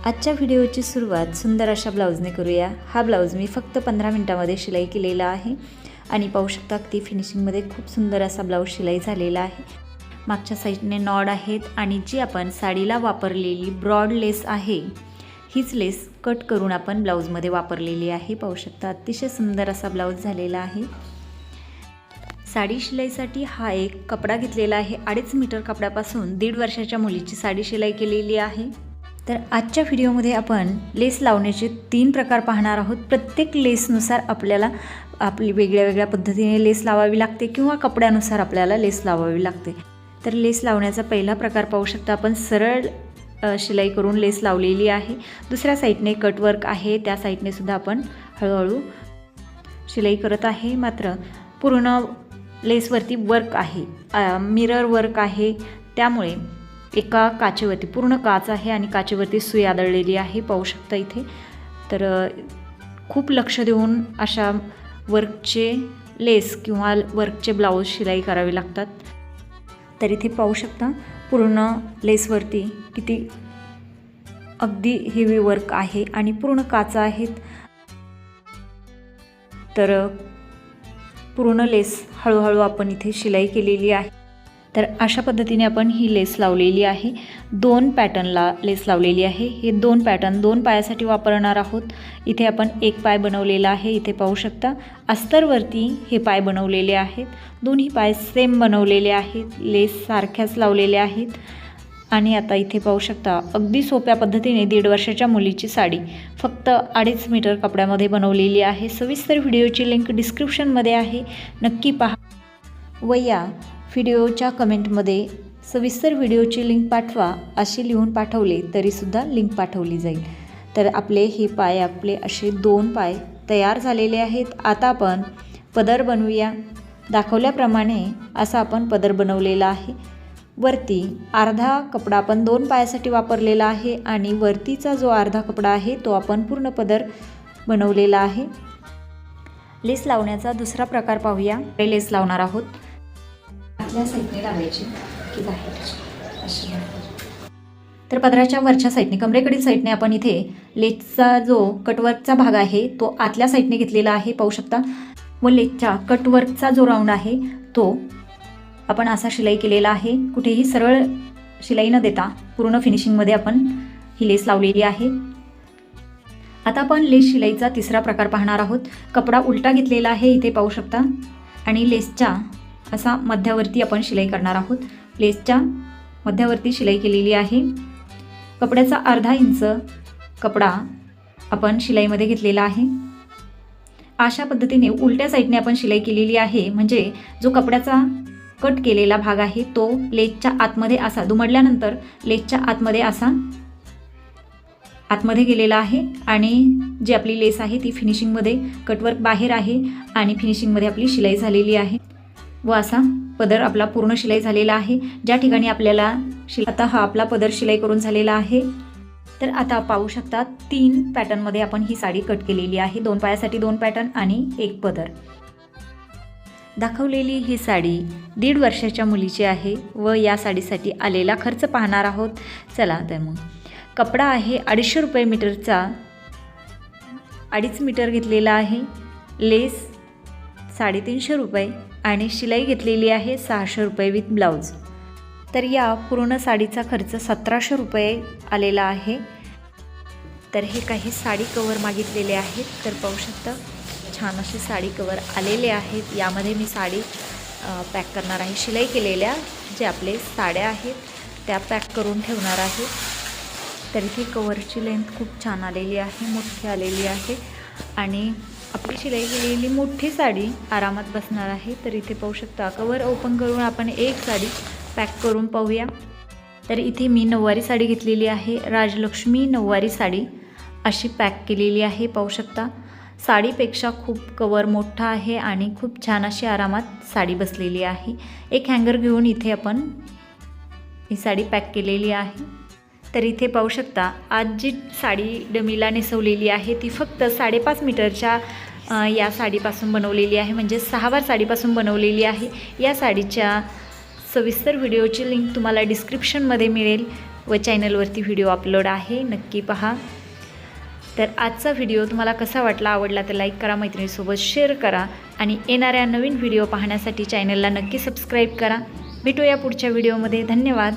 आजच्या व्हिडिओची सुरुवात सुंदर अशा ब्लाऊजने करूया। हा ब्लाऊज मी फक्त 15 मिनिटांमध्ये शिलाई केलेला आहे आणि पाहू शकता अगदी फिनिशिंगमध्ये खूप सुंदर असा ब्लाऊज शिलाई झालेला आहे। मागच्या साईडने नॉड आहेत आणि जी आपण साडीला वापरलेली ब्रॉड लेस आहे हीच लेस कट करून आपण ब्लाऊजमध्ये वापरलेली आहे। पाहू शकता अतिशय सुंदर असा ब्लाऊज झालेला आहे। साडी शिलाईसाठी हा एक कपडा घेतलेला आहे। 2.5 मीटर कपड्यापासून 1.5 वर्षाच्या मुलीची साडी शिलाई केलेली आहे। तर आजच्या व्हिडिओमध्ये आपण लेस लावण्याचे 3 प्रकार पाहणार आहोत। प्रत्येक लेसनुसार आपल्याला आपली वेगळ्या पद्धतीने लेस लावावी लागते किंवा कपड्यानुसार आपल्याला लेस लावावी लागते। तर लेस लावण्याचा पहिला प्रकार पाहू शकता आपण सरळ शिलाई करून लेस लावलेली आहे। दुसऱ्या साईडने कटवर्क आहे, त्या साईडने सुद्धा आपण हळूहळू शिलाई करत आहे। मात्र पूर्ण लेसवरती वर्क आहे, मिरर वर्क आहे, त्यामुळे एका काचेवरती पूर्ण काच आहे आणि काचेवरती सुई आदळलेली आहे। पाहू शकता इथे। तर खूप लक्ष देऊन अशा वर्कचे लेस किंवा वर्कचे ब्लाऊज शिलाई करावी लागतात। तर इथे पाहू शकता पूर्ण लेसवरती किती अगदी हेवी वर्क आहे आणि पूर्ण काचा आहेत। तर पूर्ण लेस हळूहळू आपण इथे शिलाई केलेली आहे। तर अशा पद्धतीने आपण ही लेस लावलेली आहे। 2 पॅटर्नला लेस लावलेली आहे। हे 2 पॅटर्न 2 पायासाठी वापरणार आहोत। इथे आपण एक पाय बनवलेला आहे। इथे पाहू शकता अस्तरवरती हे पाय बनवलेले आहेत। दोन्ही पाय सेम बनवलेले आहेत, लेस सारख्याच लावलेल्या आहेत। आणि आता इथे पाहू शकता अगदी सोप्या पद्धतीने 1.5 वर्षाच्या मुलीची साडी फक्त 2.5 मीटर कपड्यामध्ये बनवलेली आहे। सविस्तर व्हिडिओची लिंक डिस्क्रिप्शनमध्ये आहे, नक्की पहा। व या व्हिडिओच्या कमेंटमध्ये सविस्तर व्हिडिओची लिंक पाठवा अशी लिहून पाठवले तरीसुद्धा लिंक पाठवली जाईल। तर आपले हे पाय आपले असे 2 पाय तयार झालेले आहेत। आता आपण पदर बनवूया। दाखवल्याप्रमाणे असा आपण पदर बनवलेला आहे। वरती अर्धा कपडा आपण 2 पायासाठी वापरलेला आहे आणि वरतीचा जो अर्धा कपडा आहे तो आपण पूर्ण पदर बनवलेला आहे। लेस लावण्याचा दुसरा प्रकार पाहूया। लेस लावणार आहोत। आपल्या साईडने लावायची की बाहेर अशी। तर पदराच्या वरच्या साईडने कमरेकडील साईडने आपण इथे लेसचा जो कटवर्कचा भाग आहे तो आतल्या साईडने घेतलेला आहे, पाहू शकता। व लेसच्या कटवर्कचा जो राऊंड आहे तो आपण असा शिलाई केलेला आहे। कुठेही सरळ शिलाई न देता पूर्ण फिनिशिंगमध्ये आपण ही लेस लावलेली आहे। आता आपण लेस शिलाईचा तिसरा प्रकार पाहणार आहोत। कपडा उलटा घेतलेला आहे, इथे पाहू शकता, आणि लेसच्या असा मध्यावरती आपण शिलाई करणार आहोत। लेसच्या मध्यावरती शिलाई केलेली आहे। कपड्याचा अर्धा इंच कपडा आपण शिलाईमध्ये घेतलेला आहे। अशा पद्धतीने उलट्या साईडने आपण शिलाई केलेली आहे, म्हणजे जो कपड्याचा कट केलेला भाग आहे तो लेसच्या आतमध्ये असा दुमडल्यानंतर लेसच्या आतमध्ये असा आतमध्ये गेलेला आहे आणि जी आपली लेस आहे ती फिनिशिंगमध्ये कटवर्क बाहेर आहे आणि फिनिशिंगमध्ये आपली शिलाई झालेली आहे। व असा पदर आपला पूर्ण शिलाई झालेला आहे। ज्या ठिकाणी आपल्याला आता हा आपला पदर शिलाई करून झालेला आहे। तर आता पाहू शकता 3 पॅटर्नमध्ये आपण ही साडी कट केलेली आहे। 2 पायासाठी 2 पॅटर्न आणि 1 पदर। दाखवलेली ही साडी 1.5 वर्षाच्या मुलीची आहे व या साडीसाठी आलेला खर्च पाहणार आहोत। चला तर मग कपडा आहे 250 रुपये मीटरचा, 2.5 मीटर घेतलेला आहे। लेस 350 रुपये आणि शिलाई घेतलेली आहे 600 रुपये विथ ब्लाऊज। तर या पूर्ण साडीचा खर्च 1700 रुपये आलेला आहे। तर हे काही साडी कवर मागितलेले आहेत। तर पाहू शकता छान असे साडी कवर आलेले आहेत। यामध्ये मी साडी पॅक करणार आहे। शिलाई केलेल्या जे आपले साड्या आहेत त्या पॅक करून ठेवणार आहे। तर इथे कवरची लेंथ खूप छान आलेली आहे, मोठी आलेली आहे आणि आपली शिलाई केलेली मोठी साडी आरामात बसणार आहे। तर इथे पाहू शकता कवर ओपन करून आपण एक साडी पॅक करून पाहूया। तर इथे मी नऊवारी साडी घेतलेली आहे, राजलक्ष्मी नऊवारी साडी अशी पॅक केलेली आहे। पाहू शकता साडीपेक्षा खूप कवर मोठा आहे आणि खूप छान अशी आरामात साडी बसलेली आहे। एक हँगर घेऊन इथे आपण ही साडी पॅक केलेली आहे। तर इथे पाहू शकता आज जी साडी डमीला नेसवलेली आहे ती फक्त 5.5 मीटरच्या या साडीपासून बनवलेली आहे, म्हणजे 6 वार साडीपासून बनवलेली आहे। या साडीच्या सविस्तर व्हिडिओची लिंक तुम्हाला डिस्क्रिप्शनमध्ये मिळेल, व चॅनलवरती व्हिडिओ अपलोड आहे, नक्की पहा. तर आजचा व्हिडिओ तुम्हाला कसा वाटला, आवडला तर लाईक करा, मैत्रिणीसोबत शेअर करा आणि येणाऱ्या नवीन व्हिडिओ पाहण्यासाठी चॅनलला नक्की सबस्क्राईब करा. भेटूया पुढच्या व्हिडिओमध्ये. धन्यवाद.